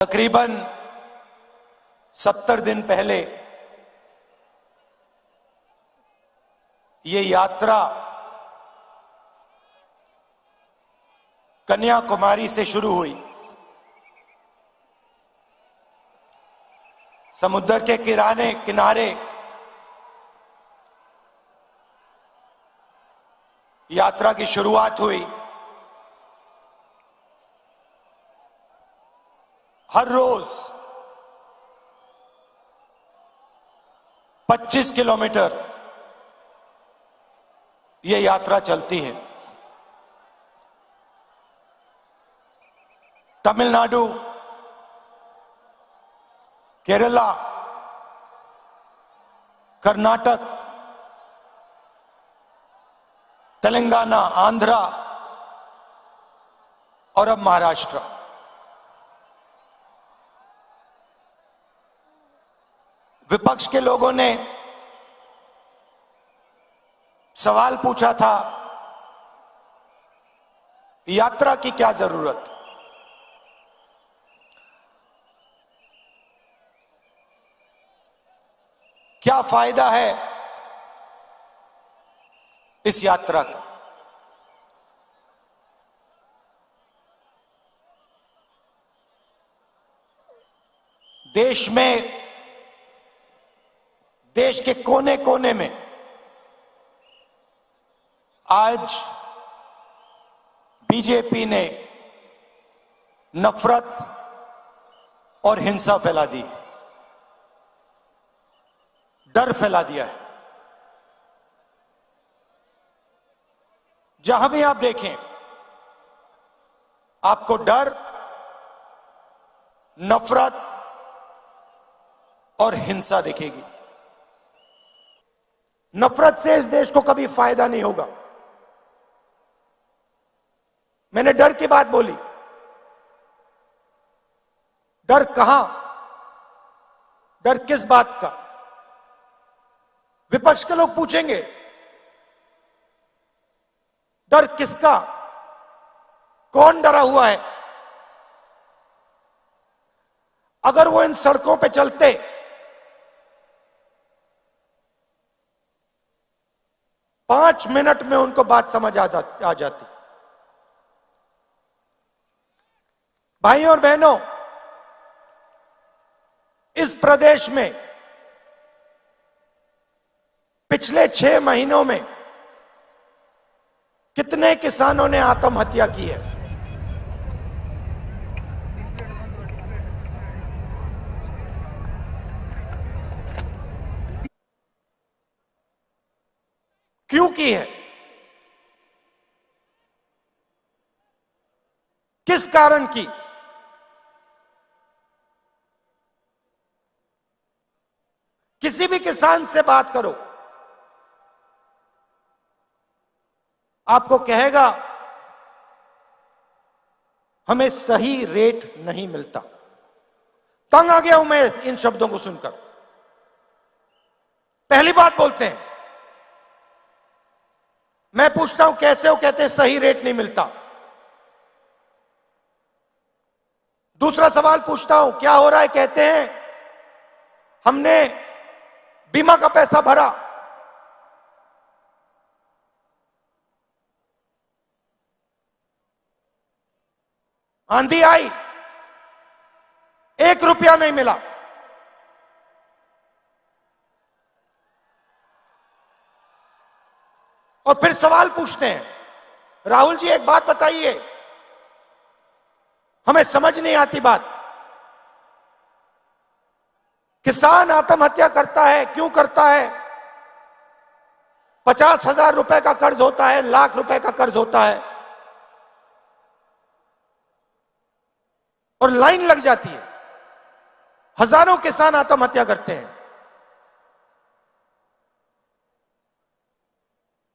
तकरीबन 70 दिन पहले ये यात्रा कन्याकुमारी से शुरू हुई। समुद्र के किनारे यात्रा की शुरुआत हुई। हर रोज 25 किलोमीटर ये यात्रा चलती है। तमिलनाडु, केरला, कर्नाटक, तेलंगाना, आंध्रा और अब महाराष्ट्र। विपक्ष के लोगों ने सवाल पूछा था, यात्रा की क्या जरूरत? क्या फायदा है इस यात्रा का? देश के कोने कोने में आज बीजेपी ने नफरत और हिंसा फैला दी, डर फैला दिया है। जहां भी आप देखें, आपको डर, नफरत और हिंसा दिखेगी। नफरत से इस देश को कभी फायदा नहीं होगा। मैंने डर की बात बोली। डर कहां? डर किस बात का? विपक्ष के लोग पूछेंगे, डर किसका? कौन डरा हुआ है? अगर वो इन सड़कों पे चलते, पांच मिनट में उनको बात समझ आ जाती। भाइयों और बहनों, इस प्रदेश में पिछले 6 महीनों में कितने किसानों ने आत्महत्या की है? क्यों की है? किस कारण की? किसी भी किसान से बात करो, आपको कहेगा हमें सही रेट नहीं मिलता। तंग आ गया हूं मैं इन शब्दों को सुनकर। पहली बात बोलते हैं, मैं पूछता हूं कैसे? वो कहते हैं सही रेट नहीं मिलता। दूसरा सवाल पूछता हूं, क्या हो रहा है? कहते हैं हमने बीमा का पैसा भरा, आंधी आई, 1 रुपया नहीं मिला। और फिर सवाल पूछते हैं, राहुल जी एक बात बताइए, हमें समझ नहीं आती बात। किसान आत्महत्या करता है, क्यों करता है? 50,000 रुपए का कर्ज होता है, लाख रुपए का कर्ज होता है, और लाइन लग जाती है। हजारों किसान आत्महत्या करते हैं।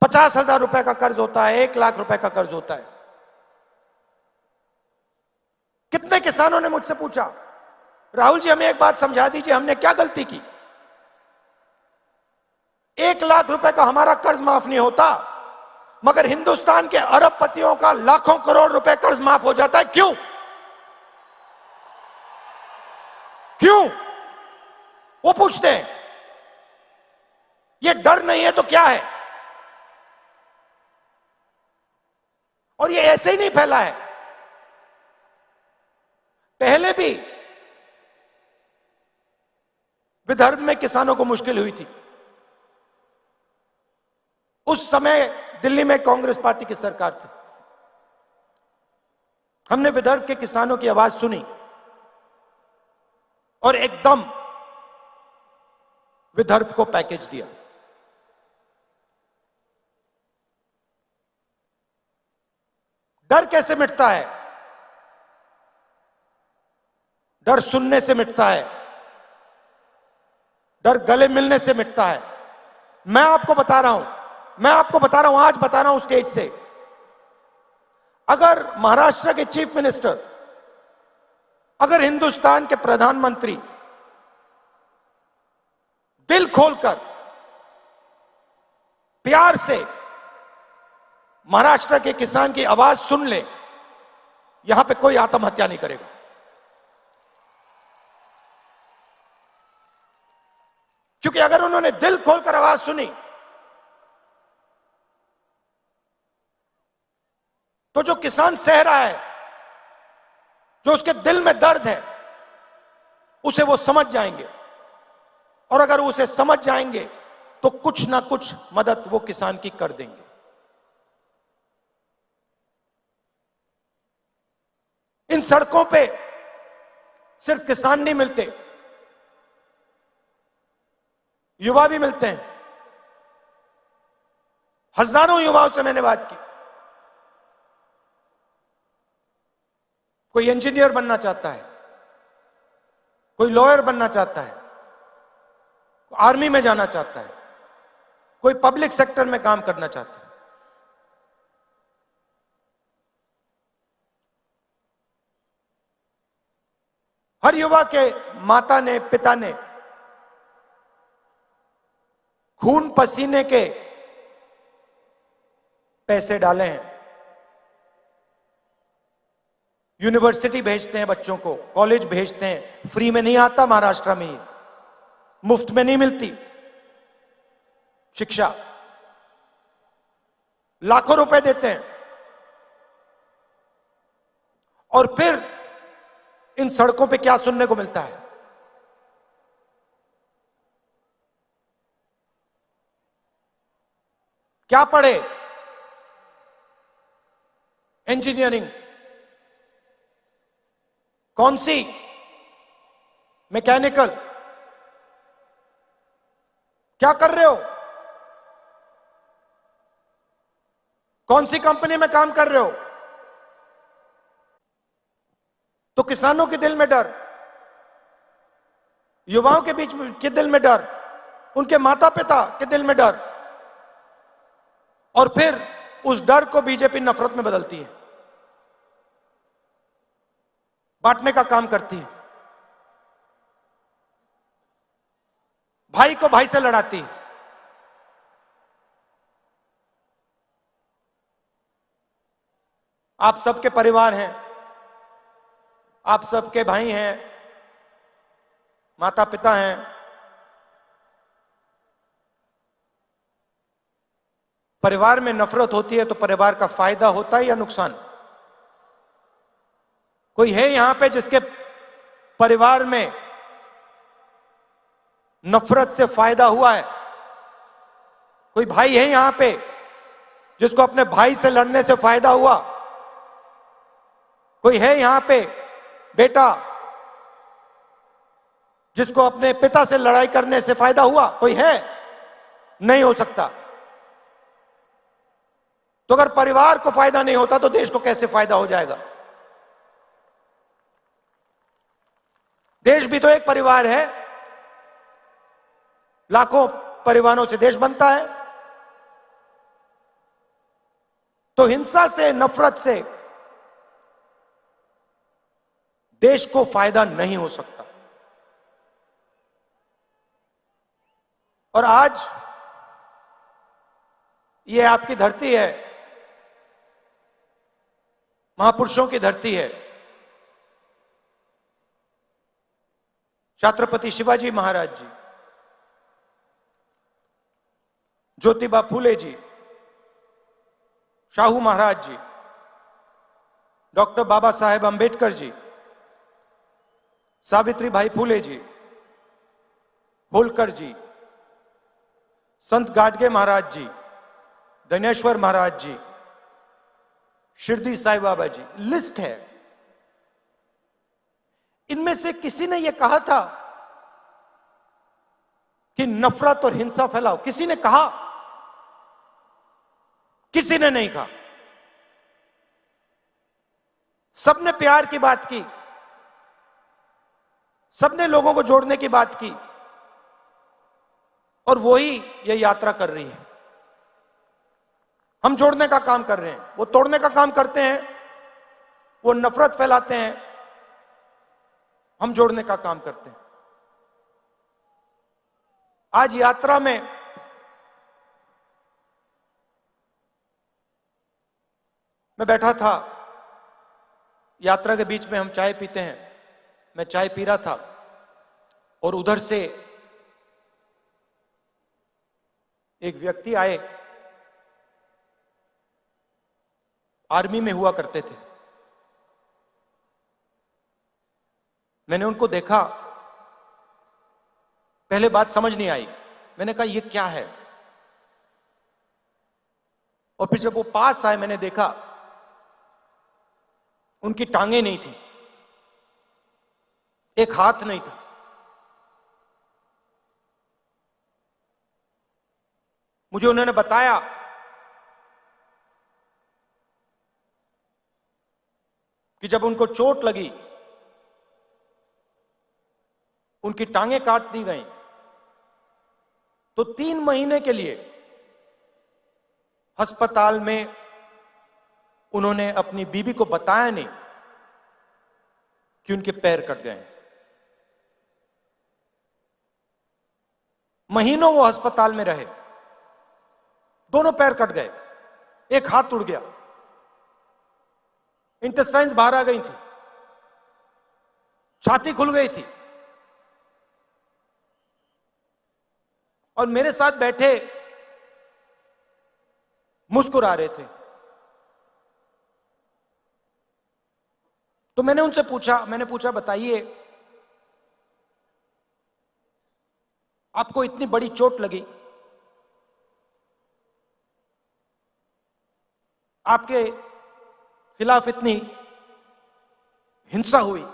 50,000 रुपए का कर्ज होता है, 1 लाख रुपए का कर्ज होता है। कितने किसानों ने मुझसे पूछा, राहुल जी हमें एक बात समझा दीजिए, हमने क्या गलती की? 1 लाख रुपए का हमारा कर्ज माफ नहीं होता, मगर हिंदुस्तान के अरबपतियों का लाखों करोड़ रुपए कर्ज माफ हो जाता है, क्यों? क्यों? वो पूछते हैं। ये डर नहीं है तो क्या है? और ये ऐसे ही नहीं फैला है, पहले भी विदर्भ में किसानों को मुश्किल हुई थी। उस समय दिल्ली में कांग्रेस पार्टी की सरकार थी। हमने विदर्भ के किसानों की आवाज सुनी और एकदम विदर्भ को पैकेज दिया। डर कैसे मिटता है? डर सुनने से मिटता है, डर गले मिलने से मिटता है। मैं आपको बता रहा हूं, आज बता रहा हूं स्टेज से, अगर महाराष्ट्र के चीफ मिनिस्टर, अगर हिंदुस्तान के प्रधानमंत्री दिल खोलकर प्यार से महाराष्ट्र के किसान की आवाज सुन ले, यहां पे कोई आत्महत्या नहीं करेगा। क्योंकि अगर उन्होंने दिल खोलकर आवाज सुनी तो जो किसान सह रहा है, जो उसके दिल में दर्द है, उसे वो समझ जाएंगे। और अगर उसे समझ जाएंगे तो कुछ ना कुछ मदद वो किसान की कर देंगे। इन सड़कों पे सिर्फ किसान नहीं मिलते, युवा भी मिलते हैं। हजारों युवाओं से मैंने बात की। कोई इंजीनियर बनना चाहता है, कोई लॉयर बनना चाहता है, कोई आर्मी में जाना चाहता है, कोई पब्लिक सेक्टर में काम करना चाहता है। हर युवा के माता ने, पिता ने खून पसीने के पैसे डाले हैं। यूनिवर्सिटी भेजते हैं बच्चों को, कॉलेज भेजते हैं। फ्री में नहीं आता महाराष्ट्र में, मुफ्त में नहीं मिलती शिक्षा, लाखों रुपए देते हैं। और फिर इन सड़कों पे क्या सुनने को मिलता है? क्या पढ़े? इंजीनियरिंग, कौन सी? मैकेनिकल। क्या कर रहे हो? कौन सी कंपनी में काम कर रहे हो? तो किसानों के दिल में डर, युवाओं के बीच के दिल में डर, उनके माता पिता के दिल में डर, और फिर उस डर को बीजेपी नफरत में बदलती है, बांटने का काम करती है, भाई को भाई से लड़ाती है। आप सबके परिवार हैं, आप सबके भाई हैं, माता पिता हैं। परिवार में नफरत होती है तो परिवार का फायदा होता है या नुकसान? कोई है यहां पे जिसके परिवार में नफरत से फायदा हुआ है? कोई भाई है यहां पे जिसको अपने भाई से लड़ने से फायदा हुआ? कोई है यहां पे बेटा जिसको अपने पिता से लड़ाई करने से फायदा हुआ? कोई है? नहीं हो सकता। तो अगर परिवार को फायदा नहीं होता तो देश को कैसे फायदा हो जाएगा? देश भी तो एक परिवार है, लाखों परिवारों से देश बनता है। तो हिंसा से, नफरत से देश को फायदा नहीं हो सकता। और आज ये आपकी धरती है, महापुरुषों की धरती है। छत्रपति शिवाजी महाराज जी, ज्योतिबा फूले जी, शाहू महाराज जी, डॉक्टर बाबा साहेब अंबेडकर जी, सावित्रीबाई फूले जी, होलकर जी, संत गाडगे महाराज जी, धनेश्वर महाराज जी, शिरडी साईं बाबा जी, लिस्ट है। इनमें से किसी ने यह कहा था कि नफरत और हिंसा फैलाओ? किसी ने कहा? किसी ने नहीं कहा। सबने प्यार की बात की, सबने लोगों को जोड़ने की बात की, और वही ये यात्रा कर रही है। हम जोड़ने का काम कर रहे हैं, वो तोड़ने का काम करते हैं, वो नफरत फैलाते हैं, हम जोड़ने का काम करते हैं। आज यात्रा में मैं बैठा था, यात्रा के बीच में हम चाय पीते हैं, मैं चाय पी रहा था और उधर से एक व्यक्ति आए, आर्मी में हुआ करते थे। मैंने उनको देखा, पहले बात समझ नहीं आई, मैंने कहा ये क्या है, और फिर जब वो पास आए मैंने देखा उनकी टांगे नहीं थी, एक हाथ नहीं था। मुझे उन्होंने बताया कि जब उनको चोट लगी, उनकी टांगें काट दी गई, तो 3 महीने के लिए अस्पताल में उन्होंने अपनी बीवी को बताया नहीं कि उनके पैर कट गए। महीनों वो अस्पताल में रहे, दोनों पैर कट गए, एक हाथ टूट गया, इंटेस्टाइन्स बाहर आ गई थी, छाती खुल गई थी। और मेरे साथ बैठे मुस्कुरा रहे थे। तो मैंने उनसे पूछा बताइए, आपको इतनी बड़ी चोट लगी, आपके खिलाफ इतनी हिंसा हुई,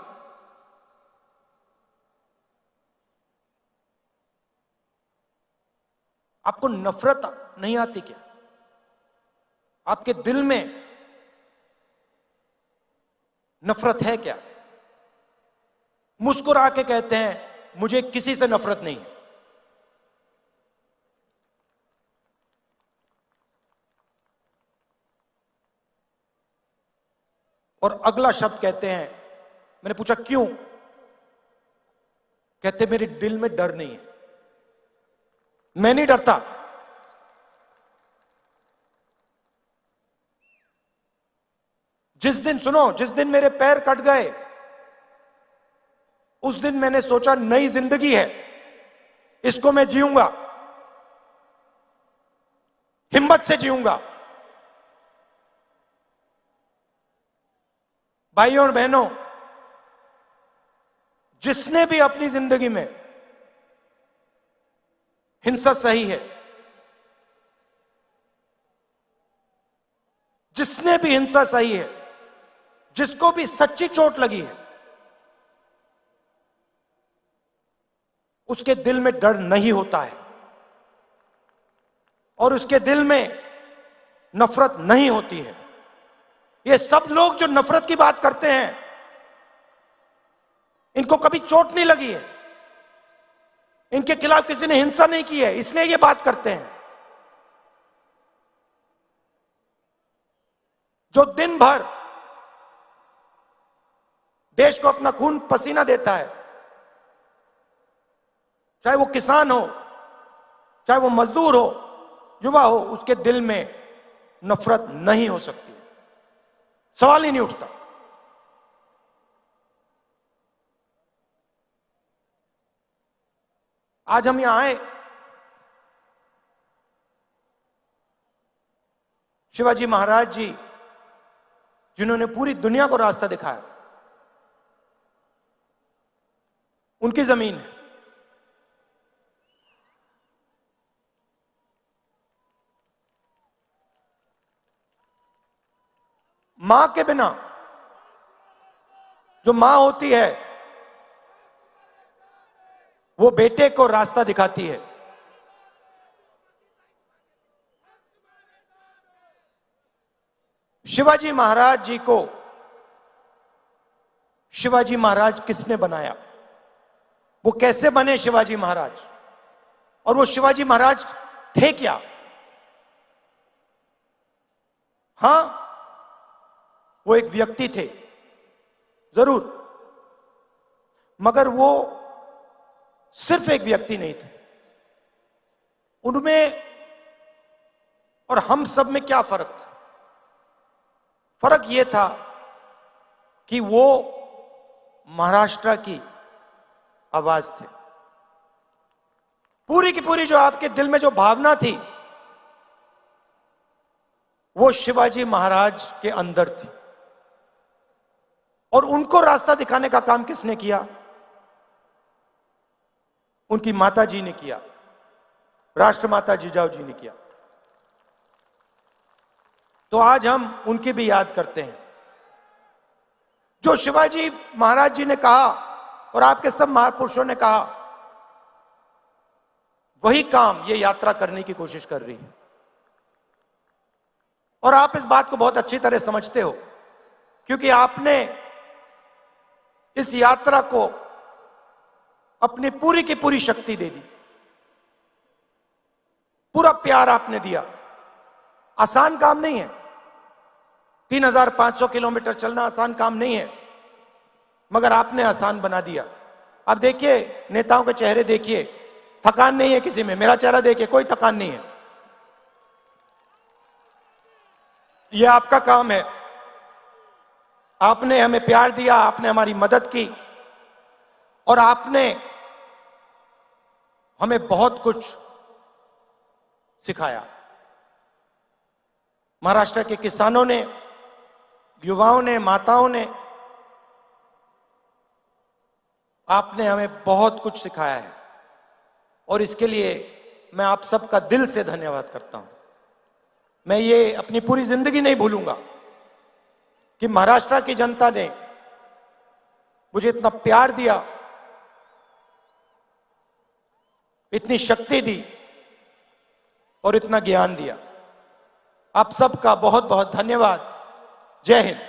आपको नफरत नहीं आती क्या? आपके दिल में नफरत है क्या? मुस्कुरा के कहते हैं मुझे किसी से नफरत नहीं है। और अगला शब्द कहते हैं, मैंने पूछा क्यों? कहते मेरे दिल में डर नहीं है, मैं नहीं डरता। जिस दिन मेरे पैर कट गए, उस दिन मैंने सोचा नई जिंदगी है, इसको मैं जीऊंगा, हिम्मत से जीऊंगा। भाइयों और बहनों, जिसने भी अपनी जिंदगी में हिंसा सही है, जिसने भी हिंसा सही है, जिसको भी सच्ची चोट लगी है, उसके दिल में डर नहीं होता है और उसके दिल में नफरत नहीं होती है। ये सब लोग जो नफरत की बात करते हैं, इनको कभी चोट नहीं लगी है, इनके खिलाफ किसी ने हिंसा नहीं की है, इसलिए ये बात करते हैं। जो दिन भर देश को अपना खून पसीना देता है, चाहे वो किसान हो, चाहे वो मजदूर हो, युवा हो, उसके दिल में नफरत नहीं हो सकती, सवाल ही नहीं उठता। आज हम यहां आए, शिवाजी महाराज जी जिन्होंने पूरी दुनिया को रास्ता दिखाया, उनकी जमीन है। मां के बिना, जो मां होती है वो बेटे को रास्ता दिखाती है। शिवाजी महाराज जी को शिवाजी महाराज किसने बनाया, वो कैसे बने शिवाजी महाराज, और वो शिवाजी महाराज थे क्या? हां, वो एक व्यक्ति थे जरूर, मगर वो सिर्फ एक व्यक्ति नहीं थे। उनमें और हम सब में क्या फर्क था? फर्क यह था कि वो महाराष्ट्र की आवाज थे। पूरी की पूरी जो आपके दिल में जो भावना थी वो शिवाजी महाराज के अंदर थी, और उनको रास्ता दिखाने का काम किसने किया? उनकी माता जी ने किया, राष्ट्रमाता जिजाऊ जी ने किया। तो आज हम उनकी भी याद करते हैं। जो शिवाजी महाराज जी ने कहा और आपके सब महापुरुषों ने कहा, वही काम ये यात्रा करने की कोशिश कर रही है। और आप इस बात को बहुत अच्छी तरह समझते हो, क्योंकि आपने इस यात्रा को अपनी पूरी की पूरी शक्ति दे दी, पूरा प्यार आपने दिया। आसान काम नहीं है, 3500 किलोमीटर चलना आसान काम नहीं है, मगर आपने आसान बना दिया। अब देखिए, नेताओं के चेहरे देखिए, थकान नहीं है किसी में। मेरा चेहरा देखिए, कोई थकान नहीं है। यह आपका काम है। आपने हमें प्यार दिया, आपने हमारी मदद की, और आपने हमें बहुत कुछ सिखाया। महाराष्ट्र के किसानों ने, युवाओं ने, माताओं ने, आपने हमें बहुत कुछ सिखाया है, और इसके लिए मैं आप सबका दिल से धन्यवाद करता हूं। मैं ये अपनी पूरी जिंदगी नहीं भूलूंगा कि महाराष्ट्र की जनता ने मुझे इतना प्यार दिया, इतनी शक्ति दी और इतना ज्ञान दिया। आप सबका बहुत बहुत धन्यवाद। जय हिंद।